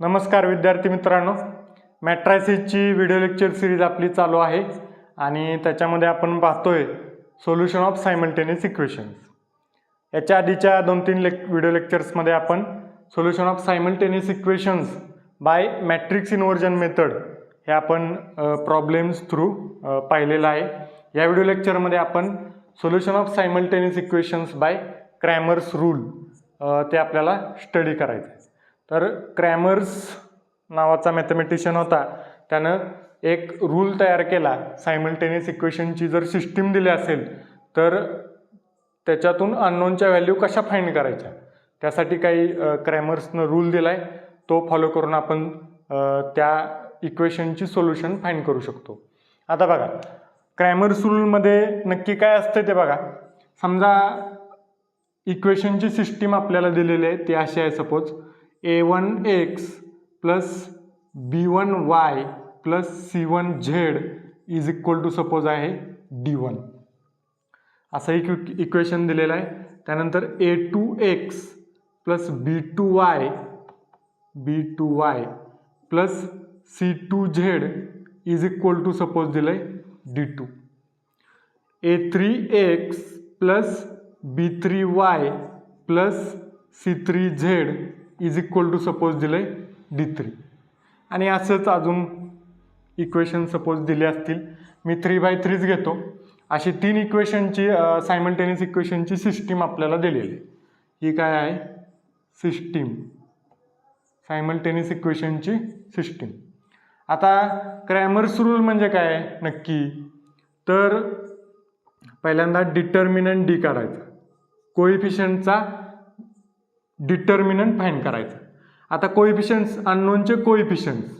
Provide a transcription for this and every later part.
नमस्कार विद्यार्थी मित्रांनो, मॅट्रायसिसची व्हिडिओ लेक्चर सिरीज आपली चालू आहे आणि त्याच्यामध्ये आपण पाहतोय सोल्युशन ऑफ सायमल्टेनियस इक्वेशन्स. याच्या आधीच्या 2-3 व्हिडिओ लेक्चर्समध्ये आपण solution of simultaneous equations by matrix inversion method हे आपण प्रॉब्लेम्स थ्रू पाहिलेलं आहे. या व्हिडिओ लेक्चरमध्ये आपण solution of simultaneous equations by Cramer's rule ते आपल्याला स्टडी करायचं आहे. तर क्रॅमर्स नावाचा मॅथमॅटिशियन होता, त्यानं एक रूल तयार केला. सायमल्टेनियस इक्वेशनची जर सिस्टीम दिली असेल तर त्याच्यातून अननोनच्या व्हॅल्यू कशा फाइंड करायच्या, त्यासाठी काही क्रॅमर्सनं रूल दिला आहे. तो फॉलो करून आपण त्या इक्वेशनची सोल्युशन फाइंड करू शकतो. आता बघा, क्रॅमर्स रूलमध्ये नक्की काय असतं ते बघा. समजा इक्वेशनची सिस्टीम आपल्याला दिलेली आहे, ती अशी आहे. Suppose a1x plus b1y plus c1z is equal to suppose आहे d1, असं एक इक्वेशन दिलेलं आहे. त्यानंतर a2x plus b2y plus c2z is equal to suppose दिलं आहे d2. a3x plus b3y plus c3z is equal to suppose दिलं आहे d3. आणि असंच अजून इक्वेशन सपोज दिले असतील. मी 3/3 घेतो. अशी 3 इक्वेशनची सायमल्टेनियस इक्वेशनची सिस्टीम आपल्याला दिलेली आहे. ही काय आहे? सिस्टीम, सायमल्टेनियस इक्वेशनची सिस्टीम. आता क्रॅमर्स रूल म्हणजे काय नक्की, तर पहिल्यांदा डिटर्मिनंट डी काढायचा, कोइफिशियंटचा डिटर्मिनंट फाइंड करायचं. आता कोइफिशियंट्स, अननोनचे कोइफिशियंट्स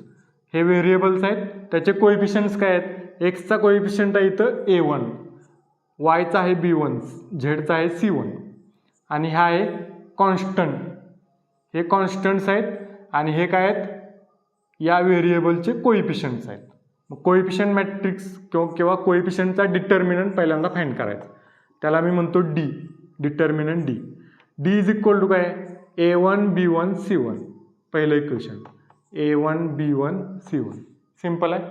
हे व्हेरिएबल्स आहेत, त्याचे कोइफिशियंट्स काय आहेत? एक्सचा कोइफिशियंट आहे इथं a1, वायचा आहे b1, झेडचा आहे c1 आणि हा आहे कॉन्स्टंट. हे कॉन्स्टंट्स आहेत आणि हे काय आहेत? या व्हेरिएबलचे कोइफिशियंट्स आहेत. मग कोइफिशियंट मॅट्रिक्स किंवा कोइफिशियंटचा डिटर्मिनंट पहिल्यांदा फाइंड करायचा, त्याला मी म्हणतो D, determinant D. D is equal to काय? a1 b1 c1, पहिलं equation a1 b1 c1, simple आहे.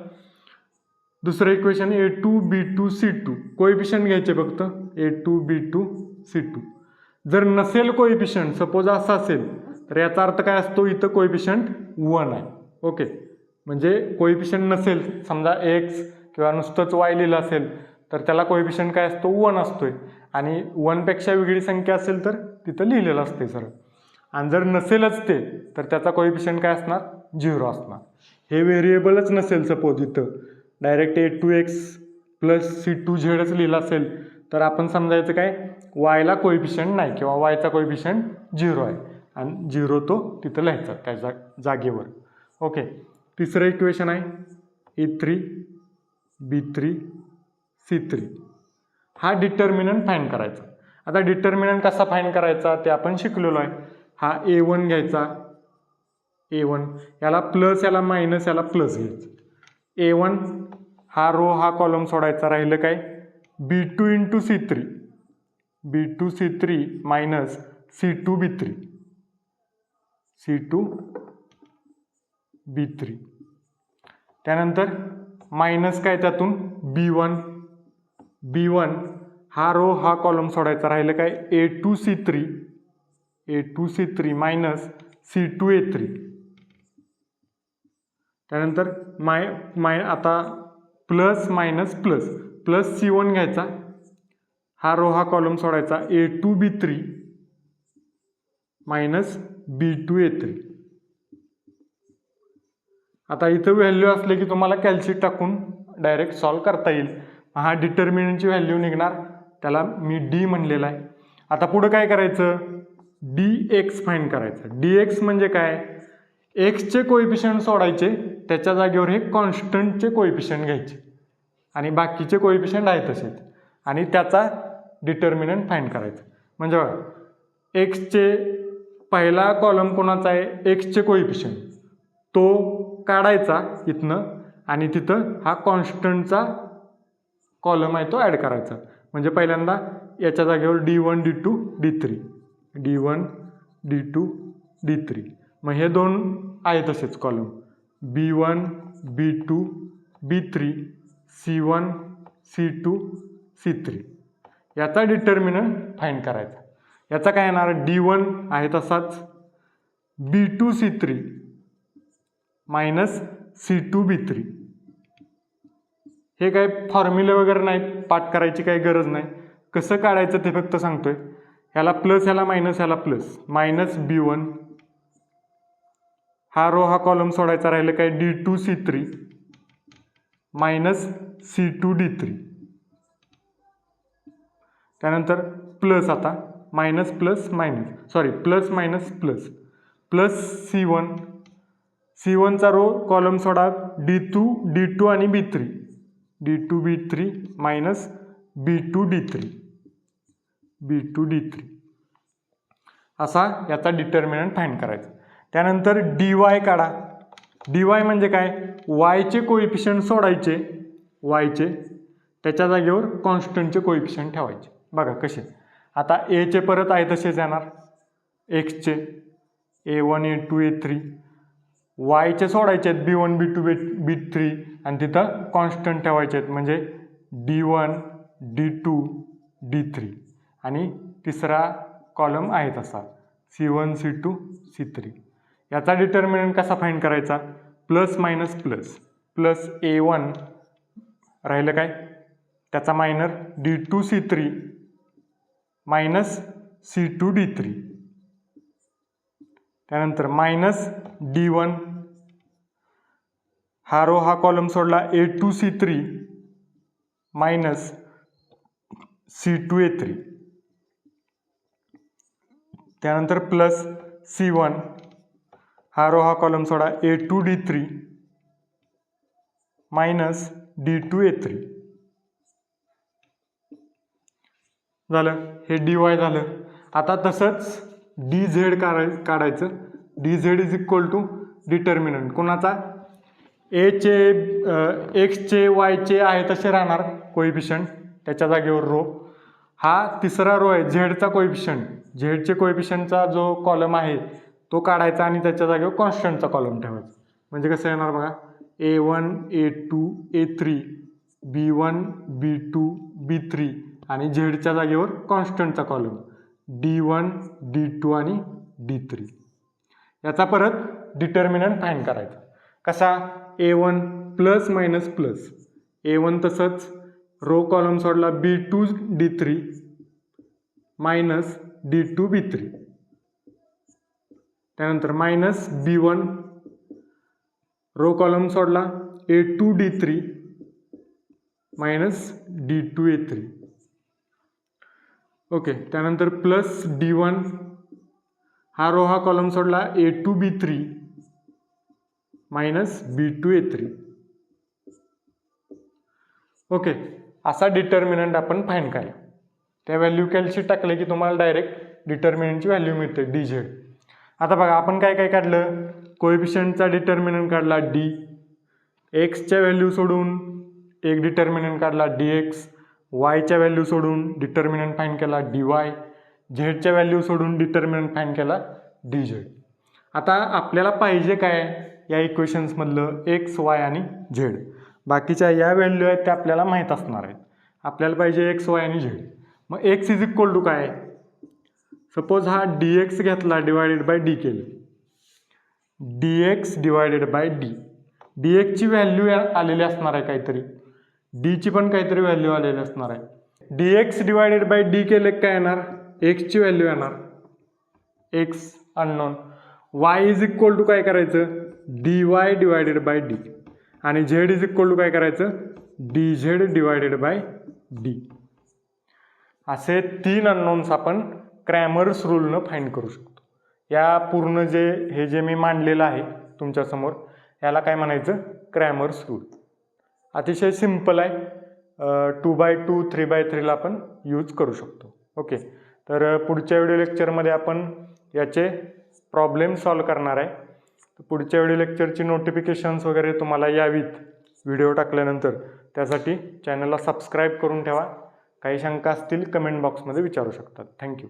दुसरं equation a2 b2 c2, coefficient घ्यायचे फक्त a2 b2 c2. जर नसेल कोइफिशियंट, सपोज असा असेल, तर याचा अर्थ काय असतो? इथं कोइफिशियंट 1 आहे. ओके, म्हणजे कोइफिशियंट नसेल, समजा x किंवा नुसतंच y लिहिलं असेल तर त्याला कोइफिशियंट काय असतो? 1 असतोय. आणि 1 पेक्षा वेगळी संख्या असेल तर तिथं लिहिलेलं असते सरळ. आणि जर नसेलच ते, तर त्याचा कोइफिशियंट काय असणार? 0 असणार. हे व्हेरिएबलच नसेल, सपोज इथं डायरेक्ट a2x प्लस c2zच लिहिलं असेल, तर आपण समजायचं काय? yला कोइफिशियंट नाही किंवा yचा कोइफिशियंट 0 आहे आणि 0 तो तिथं लिहायचा त्या जागेवर. ओके, तिसरं इक्वेशन आहे a3 b3 c3. हा डिटर्मिनंट फाइंड करायचा. आता डिटर्मिनंट कसा फाइंड करायचा ते आपण शिकलेलो आहे. हा a1 घ्यायचा, a1 याला प्लस, याला मायनस, याला प्लस घ्यायचं. a1 हा रो हा कॉलम सोडायचा, राहिलं काय? b2 into c3, b2 c3 minus c2 b3, c2 b3. त्यानंतर मायनस काय त्यातून? b1 हा रो हा कॉलम सोडायचा, राहिलं काय? a2 c3 minus c2 a3. त्यानंतर आता plus minus plus, plus c1 घ्यायचा, हा रो हा कॉलम सोडायचा, a2 b3 minus b2 a3. आता इथं व्हॅल्यू असले की तुम्हाला कॅल्सी टाकून डायरेक्ट सॉल्व करता येईल. हा डिटर्मिनंटची व्हॅल्यू निघणार, त्याला मी डी म्हणलेला आहे. आता पुढं काय करायचं? dx फाइंड करायचं. dx म्हणजे काय? एक्सचे कोइफिशियंट सोडायचे, त्याच्या जागेवर हे कॉन्स्टंटचे कोइफिशियंट घ्यायचे आणि बाकीचे कोइफिशियंट आहेत तसेच, आणि त्याचा डिटर्मिनंट फाइंड करायचं. म्हणजे बघा, एक्सचे पहिला कॉलम कोणाचा आहे? एक्सचे कोइफिशियंट, तो काढायचा इथनं आणि तिथं हा कॉन्स्टंटचा कॉलम आहे तो ॲड करायचा. म्हणजे पहिल्यांदा याच्या जागेवर d1 d2 d3, d1 d2 d3. मग हे दोन आहे तसेच column B1 B2 B3 C1 C2 C3. याचा डिटर्मिनंट फाइंड करायचा. याचा काय येणार D1 आहे तसाच B2 C3 minus C2 B3. हे काय फॉर्म्युले वगैरे नाहीत, पाठ करायची काही गरज नाही. कसं काढायचं ते फक्त सांगतोय. ह्याला प्लस ह्याला मायनस ह्याला प्लस मायनस B1 हा रो हा कॉलम सोडायचा राहिलं काय D2 C3 minus C2 D3. त्यानंतर प्लस आता minus plus minus plus minus plus plus C1 चा रो कॉलम सोडा D2 आणि B3 D2 B3 minus B2 D3 असा याचा डिटर्मिनंट फाइंड करायचा. त्यानंतर dy काढा. dy म्हणजे काय yचे कोइफिशियंट सोडायचे yचे त्याच्या जागेवर कॉन्स्टंटचे कोइफिशियंट ठेवायचे. बघा कसे आता a चे परत आहे तसेच येणार x चे a1 a2 a3 yचे सोडायचे आहेत b1 b2 b3 आणि तिथं कॉन्स्टंट ठेवायचे आहेत म्हणजे d1 d2 d3 आणि तिसरा कॉलम आहे तसा C1 C2 C3. याचा डिटर्मिनंट कसा फाइंड करायचा plus minus plus plus a1 राहिलं काय त्याचा minor D2 C3 minus C2 D3. त्यानंतर मायनस D1 हा रो हा कॉलम सोडला A2 C3 minus C2 A3. त्यानंतर प्लस C1 हा रो हा कॉलम सोडा A2 D3 minus D2 A3. झालं हे dy झालं. आता तसंच dz काढायचं. dz is equal to determinant कोणाचा चे एक्सचे वायचे आहे तसे राहणार कोइफिशियंट त्याच्या जागेवर रो. हा तिसरा रो आहे झेडचा कोइफिशियंट झेडचे कोइफिशियंटचा जो कॉलम आहे तो काढायचा आणि त्याच्या जागेवर कॉन्स्टंटचा कॉलम ठेवायचा. म्हणजे कसं येणार बघा a1 a2 a3 b1 b2 b3 आणि झेडच्या जागेवर कॉन्स्टंटचा कॉलम d1 d2 आणि d3. याचा परत डिटर्मिनंट फाइंड करायचा कसा a1 plus minus plus a1 तसंच रो कॉलम सोडला b2 d3 minus d2 b3. त्यानंतर मायनस b1 रो कॉलम सोडला a2 d3 minus d2 a3. Okay. त्यानंतर प्लस d1 हा रो हा कॉलम सोडला a2 b3 minus b2 a3. Okay. असा determinant आपण फाइंड केला. त्या व्हॅल्यू कॅल्सी टाकले की तुम्हाला डायरेक्ट डिटर्मिनंटची व्हॅल्यू मिळते dz. आता बघा आपण काय काय काढलं कोएफिशियंटचा डिटर्मिनंट काढला d एक्सच्या व्हॅल्यू सोडून एक डिटर्मिनंट काढला dx वायच्या व्हॅल्यू सोडून डिटर्मिनंट फाइंड केला dy झेडच्या व्हॅल्यू सोडून डिटर्मिनंट फाइंड केला dz. आता आपल्याला पाहिजे काय या इक्वेशन्समधलं x y आणि z. बाकीच्या या व्हॅल्यू आहेत त्या आपल्याला माहीत असणार आहेत. आपल्याला पाहिजे x y आणि z. मग x इज इक्वल टू काय सपोज हा dx घेतला डिवायडेड बाय d केलं dx divided by d. dx ची व्हॅल्यू आलेली असणार आहे काहीतरी d ची पण काहीतरी व्हॅल्यू आलेली असणार आहे. dx डिवायडेड बाय d केले काय येणार x ची व्हॅल्यू येणार x unknown. y is equal to काय करायचं dy डिवायडेड बाय d आणि z इज इक्वल टू काय करायचं dz डिवायडेड बाय d. असे 3 अननोन्स आपण क्रॅमर्स रूलनं फाइंड करू शकतो. या पूर्ण जे मी मांडलेलं आहे तुमच्यासमोर याला काय म्हणायचं क्रॅमर्स रूल. अतिशय सिंपल आहे. 2x2 3x3 ला आपण यूज करू शकतो. ओके. तर पुढच्या व्हिडिओ लेक्चरमध्ये आपण याचे प्रॉब्लेम सॉल्व करणार आहे. पुढच्या व्हिडिओ लेक्चरची नोटिफिकेशन्स वगैरे तुम्हाला यावीत व्हिडिओ टाकल्यानंतर त्यासाठी चॅनलला सबस्क्राईब करून ठेवा. काही शंका असतील कमेंट बॉक्समध्ये विचारू शकतात. थँक्यू.